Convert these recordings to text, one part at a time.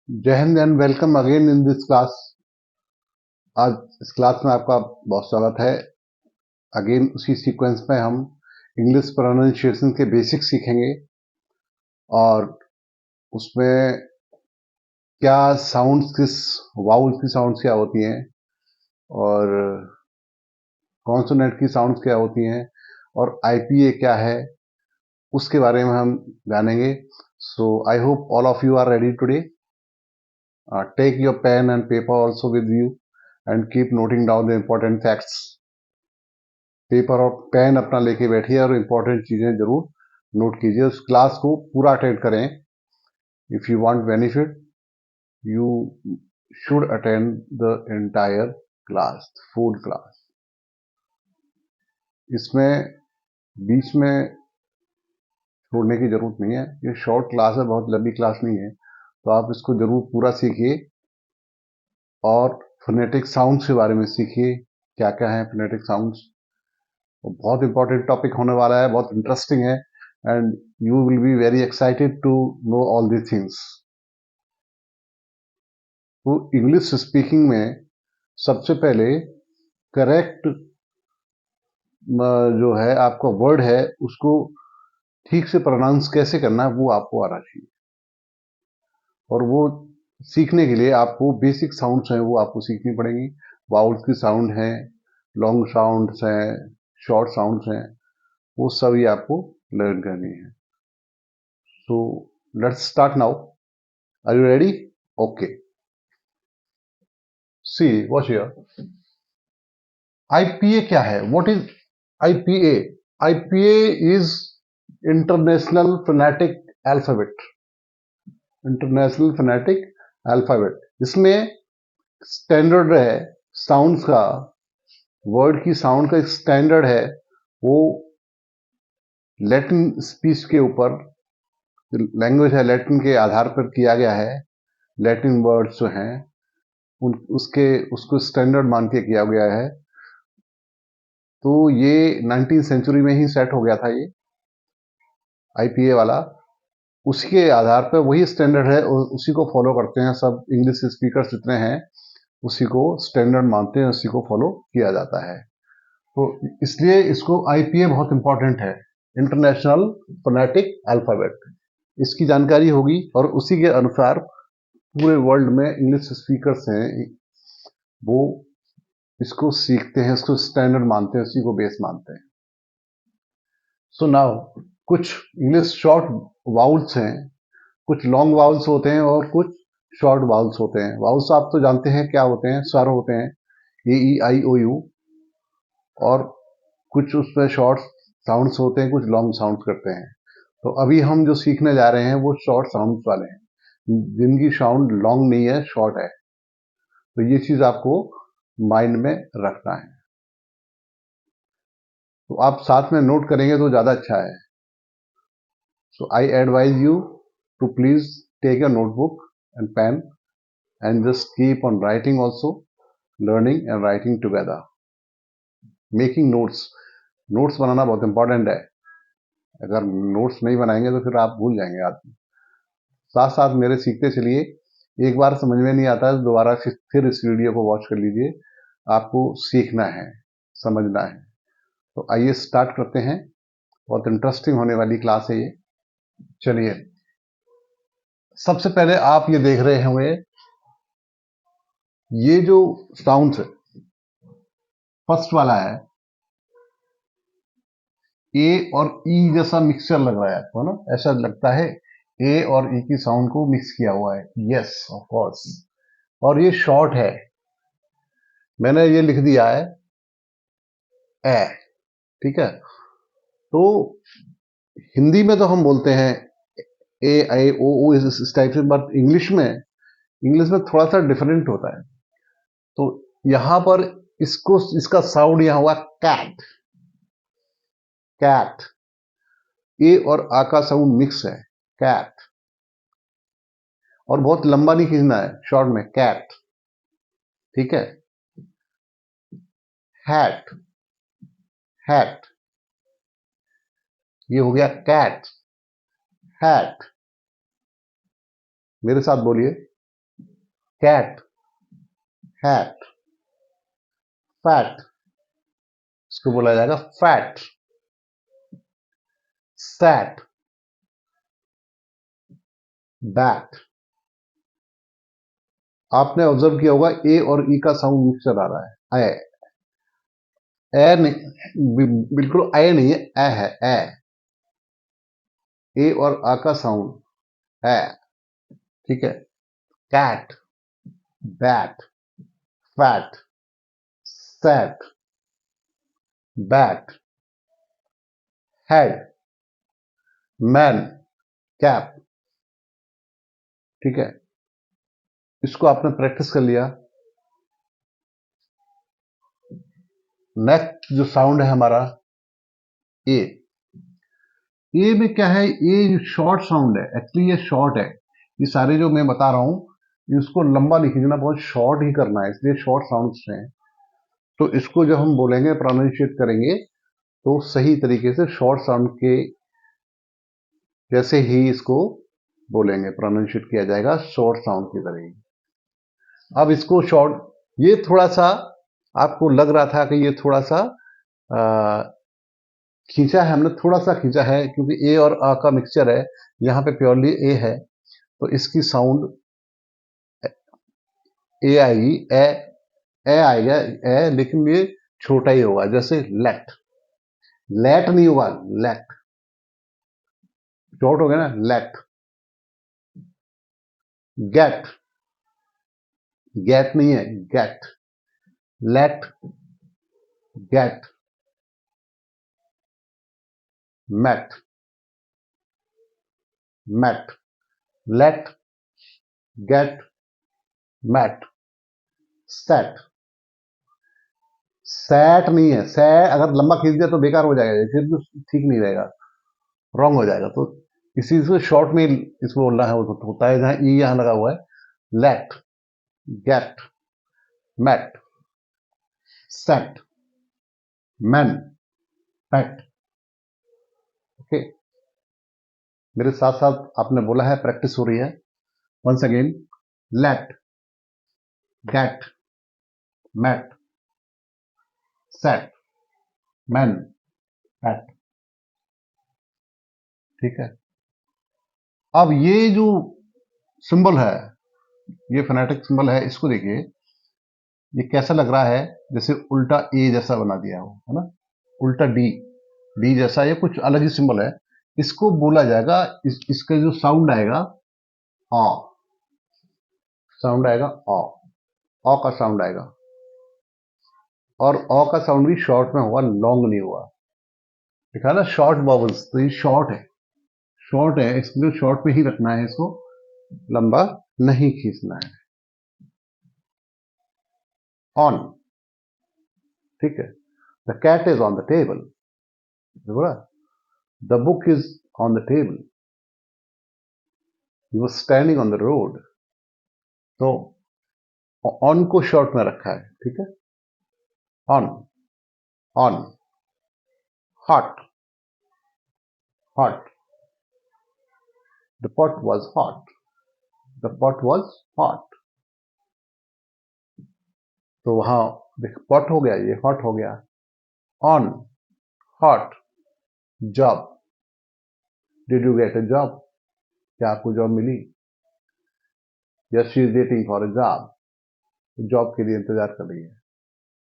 जय Hind and welcome again in this class. आज इस क्लास में आपका बहुत स्वागत है। अगेन उसी सीक्वेंस में हम इंग्लिश प्रोनाउंसिएशन के बेसिक्स सीखेंगे और उसमें क्या साउंड्स, किस वाउल्स की साउंड्स क्या होती हैं और कॉन्सोनेंट की साउंड्स क्या होती हैं और आईपीए क्या है, उसके बारे में हम जानेंगे। So I hope all of you are ready today. Take your pen and paper also with you and keep noting down the important facts. Paper और पेन अपना लेके बैठिए और इम्पोर्टेंट चीजें जरूर नोट कीजिए। उस क्लास को पूरा अटेंड करें। If you want benefit you should attend the entire class, full class. इसमें बीच में छोड़ने की जरूरत नहीं है। ये शॉर्ट क्लास है, बहुत लंबी क्लास नहीं है, तो आप इसको जरूर पूरा सीखिए और फोनेटिक साउंड्स के बारे में सीखिए, क्या क्या है फोनेटिक साउंड्स। बहुत इंपॉर्टेंट टॉपिक होने वाला है, बहुत इंटरेस्टिंग है and you will be very excited to know all the things. तो इंग्लिश स्पीकिंग में सबसे पहले करेक्ट जो है आपका वर्ड है उसको ठीक से प्रोनाउंस कैसे करना है वो आपको आना चाहिए। और वो सीखने के लिए आपको बेसिक साउंड्स हैं वो आपको सीखनी पड़ेंगी। वाउल्स की साउंड है, लॉन्ग साउंड्स हैं, शॉर्ट साउंड्स हैं, वो सभी आपको लर्न करनी है। So let's start now. Are you ready? Okay, see watch here. IPA क्या है? What is IPA? IPA is international phonetic alphabet. International phonetic alphabet. इसमें स्टैंडर्ड है साउंड्स का, वर्ड की साउंड का एक स्टैंडर्ड है। वो लैटिन स्पीच के ऊपर, लैंग्वेज है लैटिन के आधार पर किया गया है। लैटिन वर्ड्स जो हैं उन उसके उसको स्टैंडर्ड मान के किया गया है। तो ये 19वीं सेंचुरी में ही सेट हो गया था ये आईपीए वाला। उसके आधार पर वही स्टैंडर्ड है और उसी को फॉलो करते हैं सब इंग्लिश स्पीकर्स जितने हैं, उसी को स्टैंडर्ड मानते हैं, उसी को फॉलो किया जाता है। तो इसलिए इसको आईपीए बहुत इंपॉर्टेंट है, इंटरनेशनल फोनेटिक अल्फाबेट। इसकी जानकारी होगी और उसी के अनुसार पूरे वर्ल्ड में इंग्लिश स्पीकर्स हैं वो इसको सीखते हैं, इसको स्टैंडर्ड मानते हैं, उसी को बेस मानते हैं। सो नाउ कुछ इंग्लिश शॉर्ट वाउल्स हैं, कुछ लॉन्ग वाउल्स होते हैं और कुछ शॉर्ट वाउल्स होते हैं। वाउल्स आप तो जानते हैं क्या होते हैं, स्वर होते हैं, ए ई आई ओ यू। और कुछ उसमें शॉर्ट साउंड्स होते हैं, कुछ लॉन्ग साउंड्स करते हैं। तो अभी हम जो सीखने जा रहे हैं वो शॉर्ट साउंड्स वाले हैं, जिनकी साउंड लॉन्ग नहीं है, शॉर्ट है। तो ये चीज आपको माइंड में रखना है। तो आप साथ में नोट करेंगे तो ज्यादा अच्छा है। So I advise you to please take a notebook and pen and just keep on writing also, learning and writing together, making notes. Notes बनाना बहुत इंपॉर्टेंट है। अगर नोट्स नहीं बनाएंगे तो फिर आप भूल जाएंगे आदमी। साथ साथ मेरे सीखते चलिए। एक बार समझ में नहीं आता है तो दोबारा फिर इस वीडियो को वॉच कर लीजिए। आपको सीखना है, समझना है। तो आइए स्टार्ट करते हैं। बहुत इंटरेस्टिंग होने वाली क्लास है ये। चलिए, सबसे पहले आप ये देख रहे होंगे, ये जो साउंड है फर्स्ट वाला है, ए और ई जैसा मिक्सचर लग रहा है आपको ना, ऐसा लगता है ए और ई की साउंड को मिक्स किया हुआ है। Yes of course. और ये शॉर्ट है, मैंने ये लिख दिया है ए। ठीक है, तो हिंदी में तो हम बोलते हैं ए आई ओ ओ इस टाइप से, बट इंग्लिश में थोड़ा सा डिफरेंट होता है। तो यहां पर इसको, इसका साउंड यहां हुआ कैट। कैट, ए और आ का साउंड मिक्स है, कैट। और बहुत लंबा नहीं खींचना है, शॉर्ट में कैट। ठीक है, हैट, हैट, ये हो गया कैट, हैट। मेरे साथ बोलिए, कैट, हैट, फैट, इसको बोला जाएगा फैट, सैट, बैट। आपने ऑब्जर्व किया होगा ए और ई का साउंड मिक्सर आ रहा है। ए नहीं, बिल्कुल ए नहीं है, ए है, ए और आ का साउंड है, ठीक है। Cat, bat, fat, sat, bat, head, man, cap, ठीक है। इसको आपने प्रैक्टिस कर लिया। नेक्स्ट जो साउंड है हमारा ए। ए में क्या है, ये शॉर्ट साउंड है, एक्चुअली ये शॉर्ट है। ये सारे जो मैं बता रहा हूं इसको लंबा नहीं खींचना, बहुत शॉर्ट ही करना है, इसलिए शॉर्ट साउंड्स हैं। तो इसको जब हम बोलेंगे, प्रोनाउंशिएट करेंगे, तो सही तरीके से शॉर्ट साउंड के जैसे ही इसको बोलेंगे, प्रोनाउंशिएट किया जाएगा शॉर्ट साउंड की तरह ही। अब इसको शॉर्ट, ये थोड़ा सा आपको लग रहा था कि ये थोड़ा सा खींचा है, हमने थोड़ा सा खींचा है क्योंकि ए और आ का मिक्सचर है, यहाँ पे प्योरली ए है, तो इसकी साउंड ए आएगी, ए आएगा, ए, लेकिन ये छोटा ही होगा, जैसे लेट, लेट नहीं होगा, लेट, शॉर्ट हो गया ना, लेट। गेट, गेट नहीं है, get, let, get, met, met, let, get, met, set, set नहीं है, से अगर लंबा खींच दिया तो बेकार हो जाएगा, फिर तो ठीक नहीं रहेगा, रॉन्ग हो जाएगा। तो इसी से शॉर्ट में इसको बोलना है, होता है जहां ई यहां लगा हुआ है, let, get, met, set, man, pet. Okay, मेरे साथ साथ आपने बोला है, प्रैक्टिस हो रही है। Once again, let, get, met, set, man, pet, ठीक है। अब ये जो सिंबल है, ये फोनेटिक सिंबल है, इसको देखिए, ये कैसा लग रहा है, जैसे उल्टा ए जैसा बना दिया हो, है ना, उल्टा डी, डी जैसा, ये कुछ अलग ही सिंबल है। इसको बोला जाएगा, इसका जो साउंड आएगा, आ, साउंड आएगा आ का साउंड आएगा, और अ का साउंड भी शॉर्ट में होगा, लॉन्ग नहीं हुआ, देखा ना, शॉर्ट वॉवल्स, तो ये शॉर्ट है, शॉर्ट है, इसलिए शॉर्ट में ही रखना है, इसको लंबा नहीं खींचना है। ऑन, ठीक है। The cat is on the table, the book is on the table, he was standing on the road. तो ऑन को शॉर्ट में रखा है, ठीक है। On, on, hot, hot, the pot was hot, the pot was hot. तो वहां देख, पॉट हो गया, ये हॉट हो गया। On, hot, job, did you get a job, क्या आपको जॉब मिली, yes she is waiting for a job, job के लिए इंतजार कर रही है,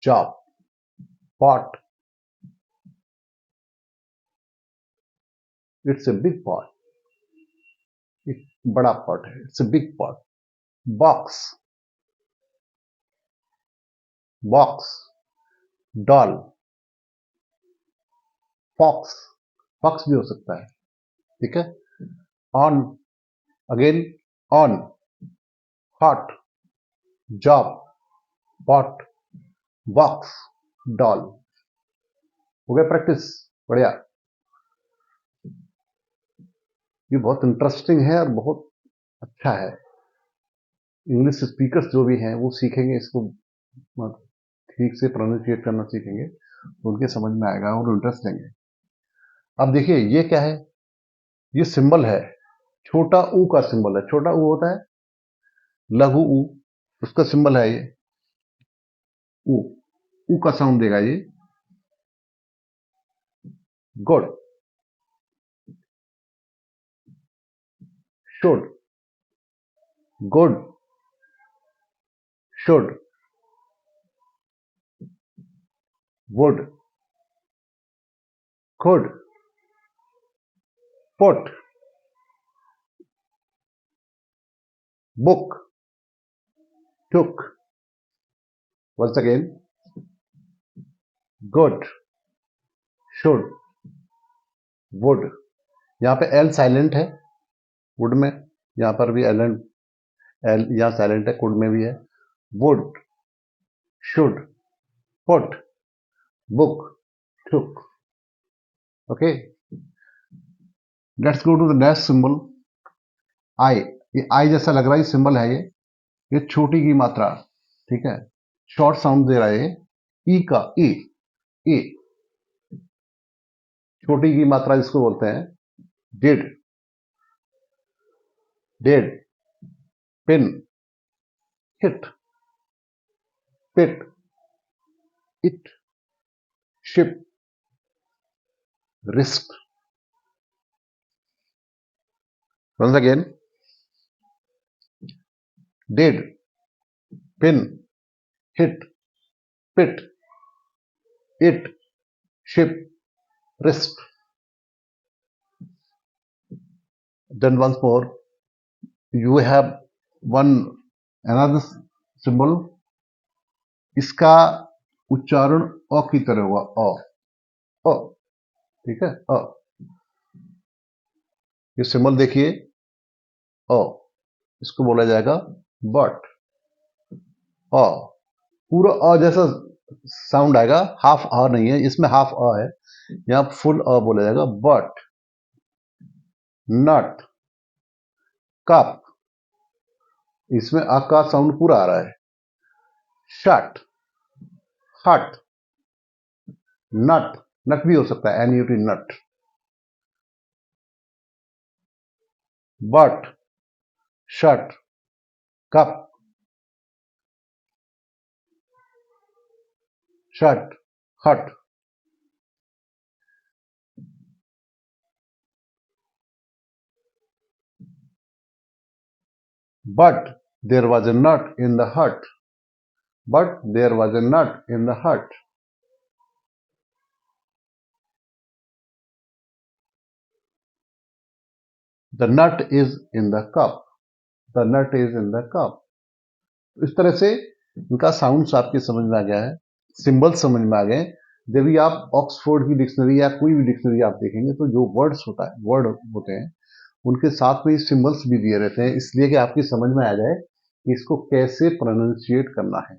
job, pot, it's a big pot, एक बड़ा पॉट है, it's a big pot. Box, box, doll, fox, fox भी हो सकता है, ठीक है। On, again, on, hot, job, pot, box, doll. हो गया प्रैक्टिस, बढ़िया। ये बहुत इंटरेस्टिंग है और बहुत अच्छा है। इंग्लिश स्पीकर्स जो भी हैं वो सीखेंगे इसको, ठीक से प्रोनाउंशिएट करना सीखेंगे तो उनके समझ में आएगा और इंटरेस्ट लेंगे। अब देखिए ये क्या है, ये सिंबल है, छोटा ऊ का सिंबल है। छोटा ऊ होता है लघु ऊ, उसका सिंबल है ये ऊ। ऊ का साउंड देगा ये। Good. Should. Good. Should. Would. could, put, book, took. Once again, good, should, would. यहाँ पे एल साइलेंट है वुड में, यहाँ पर भी एल एल यहाँ साइलेंट है, कुड में भी है। Would, should, put, book, took. Okay, let's go to the next symbol I. ये आई जैसा लग रहा है सिंबल है ये छोटी की मात्रा, ठीक है, शॉर्ट साउंड दे रहा है ई का, ई ई। छोटी की मात्रा जिसको बोलते हैं did, dead, pin, hit, pit, it, ship, risk. once again, did, pin, hit, pit, it, ship, risk. Then once more, you have one another symbol, इसका उच्चारण अ की तरह हुआ, अ, ठीक है, अ। ये सिंबल देखिए अ, इसको बोला जाएगा बट। अ, पूरा अ जैसा साउंड आएगा, हाफ अ नहीं है इसमें, हाफ अ है, यहाँ फुल अ बोला जाएगा। बट, नट, कप, इसमें अ का साउंड पूरा आ रहा है। शट, हट, नट, नट भी हो सकता है, NUT, nut. But, shut, cup, shut, hut. But there was a nut in the hut. But there was a nut in the hut. The nut is in the cup. The nut is in the cup. इस तरह से इनका sounds आपके समझ में आ गया है, सिंबल्स समझ में आ गए। जब भी आप ऑक्सफोर्ड की डिक्शनरी या कोई भी डिक्शनरी आप देखेंगे तो जो वर्ड्स होता है, वर्ड होते हैं, उनके साथ में सिंबल्स भी दिए रहते हैं, इसलिए कि आपकी समझ में आ जाए कि इसको कैसे प्रोनाउंशिएट करना है।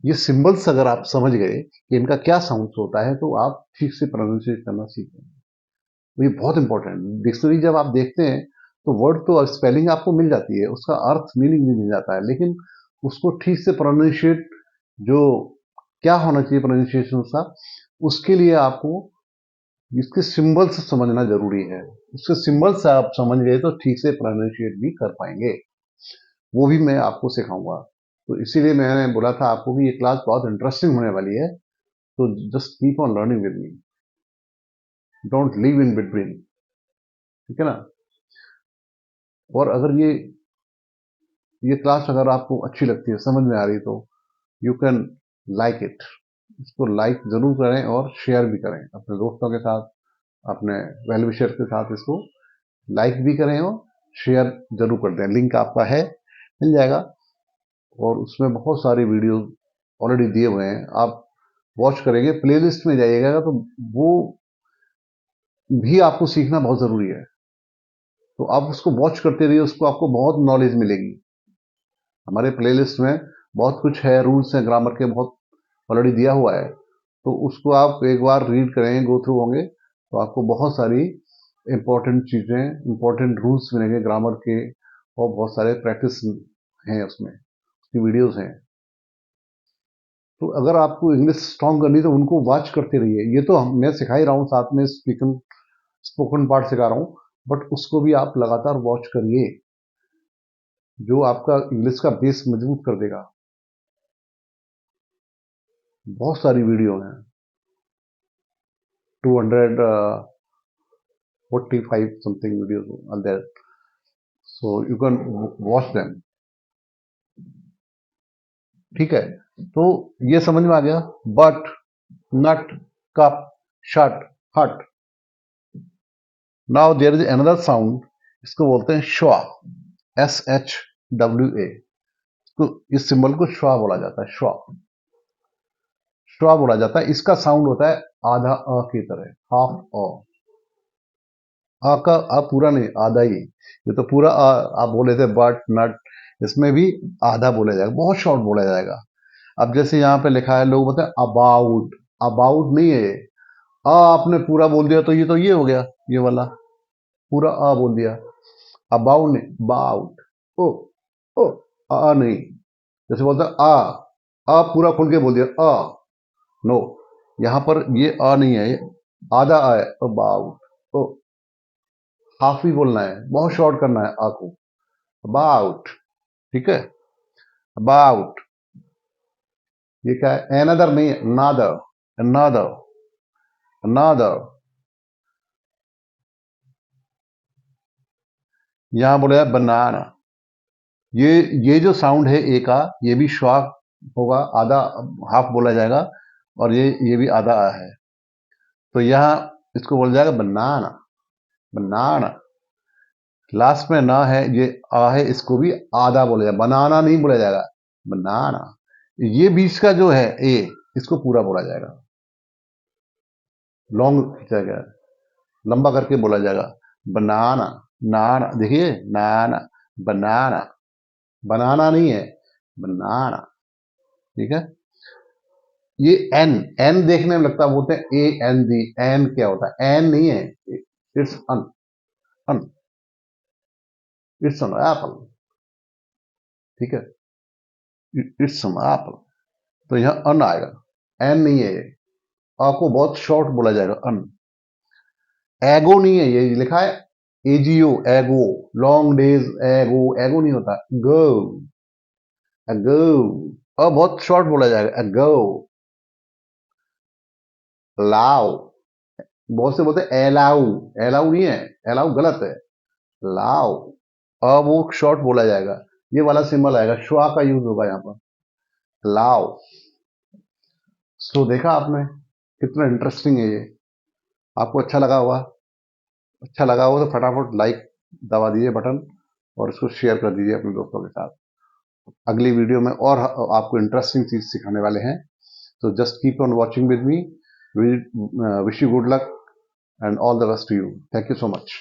ये सिंबल्स अगर आप समझ गए कि इनका क्या साउंड होता है तो आप ठीक से प्रोनाउंशिएट करना सीखेंगे। तो ये बहुत इंपॉर्टेंट है। डिक्शनरी जब आप देखते हैं तो वर्ड तो स्पेलिंग आपको मिल जाती है, उसका अर्थ मीनिंग भी मिल जाता है, लेकिन उसको ठीक से प्रोनाउंशिएट, जो क्या होना चाहिए प्रोनाउंसिएशन का, उसके लिए आपको इसके सिंबल्स समझना जरूरी है। उसके सिंबल्स आप समझ गए तो ठीक से प्रोनाउंशिएट भी कर पाएंगे, वो भी मैं आपको सिखाऊंगा। तो इसीलिए मैंने बोला था आपको कि ये क्लास बहुत इंटरेस्टिंग होने वाली है, तो just keep on learning with me, don't leave in between, ठीक है ना। और अगर ये क्लास अगर आपको अच्छी लगती है, समझ में आ रही, तो यू कैन लाइक इट, इसको लाइक जरूर करें और शेयर भी करें अपने दोस्तों के साथ, अपने वेल विशर के साथ। इसको लाइक भी करें और शेयर जरूर कर दें। लिंक आपका है, मिल जाएगा, और उसमें बहुत सारे वीडियो ऑलरेडी दिए हुए हैं, आप वॉच करेंगे, प्लेलिस्ट में जाइएगा तो वो भी आपको सीखना बहुत जरूरी है, तो आप उसको वॉच करते रहिए, उसको आपको बहुत नॉलेज मिलेगी। हमारे प्लेलिस्ट में बहुत कुछ है, रूल्स हैं ग्रामर के, बहुत ऑलरेडी दिया हुआ है, तो उसको आप एक बार रीड करें, गो थ्रू होंगे तो आपको बहुत सारी इंपॉर्टेंट चीजें, इंपॉर्टेंट रूल्स मिलेंगे ग्रामर के, और बहुत सारे प्रैक्टिस हैं उसमें, उसकी वीडियोस हैं। तो अगर आपको इंग्लिश स्ट्रांग करनी तो उनको वॉच करते रहिए। ये तो मैं सिखा ही रहा हूँ, साथ में स्पोकन पार्ट सिखा रहा हूँ, बट उसको भी आप लगातार वॉच करिए। जो आपका इंग्लिश का बेस मजबूत कर देगा। बहुत सारी वीडियो हैं, 245 something videos are there, so you can watch them. ठीक है, तो ये समझ में आ गया। But, nut, cup, shut, hut. Now there is another sound, इसको बोलते हैं श्वा, SHWA। तो इस सिंबल को श्वा बोला जाता है, श्वा, श्वा बोला जाता है। इसका साउंड होता है आधा अ की तरह, हाफ अ। आ का आ पूरा नहीं, आधा ही। ये तो पूरा आ आप बोले थे, बट, नट, इसमें भी आधा बोला जाएगा, बहुत शॉर्ट बोला जाएगा। अब जैसे यहाँ पे लिखा है, लोग बताए अबाउट, अबाउट नहीं है ये। आ आपने पूरा बोल दिया तो ये हो गया, ये वाला पूरा आ बोल दिया। अबाउट नहीं, बाउट। ओ, ओ, आ नहीं। जैसे बोलते हैं आ पूरा खुल के बोल दिया, आ, नो, यहां पर ये आ नहीं है, ये आधा आ है, अबाउट। ओ, हाफ ही बोलना है, बहुत शॉर्ट करना है आ को, अबाउट। ठीक है, अबाउट। ये क्या है, एनदर नहीं है, नादर, नादर, नादर। यहां बोला है बनाना। ये जो साउंड है ए का, ये भी श्वा होगा, आधा, हाफ बोला जाएगा, और ये भी आधा आ है। तो यहां इसको बोला जाएगा बनाना, बनाना। लास्ट में ना है, ये आ है, इसको भी आधा बोला जाएगा, बनाना नहीं बोला जाएगा, बनाना। ये बीच का जो है ए, इसको पूरा बोला जाएगा, लॉन्ग खींचा गया, लंबा करके बोला जाएगा, बनाना, नाना। देखिए, नाना, बनाना, बनाना नहीं है, बनाना। ठीक है, ये एन, एन देखने में लगता है, बोलते हैं AND, एन क्या होता है, एन नहीं है, it's un, un, it's an apple. ठीक है, इट्स एन एप्पल। तो यहां अन आएगा, एन नहीं है ये। आ को बहुत शॉर्ट बोला जाएगा, अन। एगो नहीं है, ये लिखा है AGO, एगो, लॉन्ग डेज एगो, एगो नहीं होता, गो, एगो। बहुत शॉर्ट बोला जाएगा, एगो। लाओ, बहुत से बोलते हैं एलाउ, एलाउ नहीं है, एलाउ गलत है, लाओ। अब वो शॉर्ट बोला जाएगा, ये वाला सिंबल आएगा, श्वा का यूज होगा यहाँ पर, लाओ। सो देखा आपने, कितना इंटरेस्टिंग है ये। आपको अच्छा लगा होगा, अच्छा लगा हो तो फटाफट लाइक दबा दीजिए बटन, और इसको शेयर कर दीजिए अपने दोस्तों के साथ। अगली वीडियो में और आपको इंटरेस्टिंग चीज सिखाने वाले हैं। तो just keep on watching with me. Wish you good luck and all the best to you. Thank you so much.